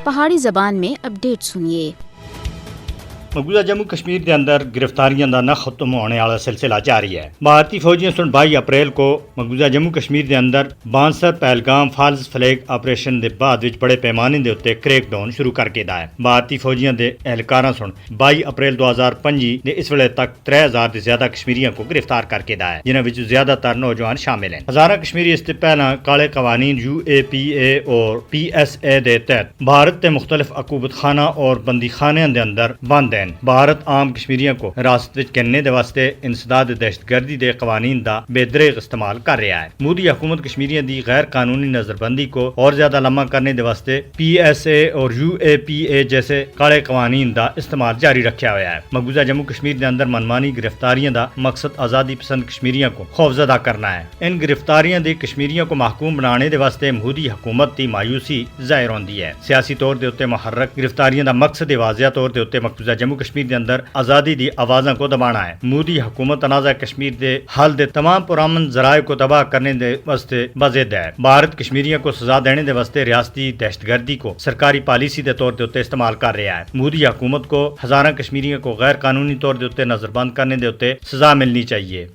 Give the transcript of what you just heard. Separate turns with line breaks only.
پہاڑی زبان میں اپڈیٹ سنیے۔
مقبوضہ جموں کشمیر کے اندر گرفتاریاں کا نہ ختم ہونے والا سلسلہ جاری ہے۔ بھارتی فوجیوں سن 22 اپریل کو مقبوضہ جموں کشمیر کے اندر بانسر پہلگام فالز فلیگ آپریشن دے بعد بڑے پیمانے دے اتنے کریک ڈاؤن شروع کر کے دا ہے۔ بھارتی فوجیاں دے اہلکاراں سن 22 اپریل 2025 دے اس ویلے تک 3000 سے زیادہ کشمیریوں کو گرفتار کر کے دا ہے، جنہاں وچ زیادہ تر نوجوان شامل ہیں۔ ہزارہ کشمیری اس سے پہلا کالے قوانین UAPA اور PSA دے تحت بھارت تے مختلف عقوبت خانہ اور بندی خانے دے اندر بند ہیں۔ بھارت عام کشمیریوں کو حراست وچ کرنے دے واسطے انسداد دہشت گردی دے قوانین دا بے دریغ استعمال کر رہا ہے۔ مودی حکومت کشمیریوں دی غیر قانونی نظر بندی کو اور زیادہ لمبا کرنے دے واسطے PSA اور UAPA جیسے کالے قوانین دا استعمال جاری رکھا ہوا ہے۔ مقبوضہ جموں کشمیر دے اندر منمانی گرفتاریاں دا مقصد آزادی پسند کشمیریوں کو خوفزدہ کرنا ہے۔ ان گرفتاریاں دے کشمیریوں کو محکوم بنانے دے واسطے مودی حکومت دی مایوسی ظاہر ہوندی ہے۔ سیاسی طور دے اوتے محرک گرفتاریاں دا مقصد واضح طور دے اوتے مقبوضہ جموں کشمیر دے اندر آزادی دی آوازاں کو دبانا ہے۔ مودی حکومت تنازع کشمیر دے حل دے تمام پرامن ذرائع کو تباہ کرنے دے واسطے بضد ہے۔ بھارت کشمیریوں کو سزا دینے دے واسطے ریاستی دہشت گردی کو سرکاری پالیسی دے طور دے اوتے استعمال کر رہا ہے۔ مودی حکومت کو ہزارہ کشمیریوں کو غیر قانونی طور دے اوتے نظر بند کرنے دے اوتے سزا ملنی چاہیے۔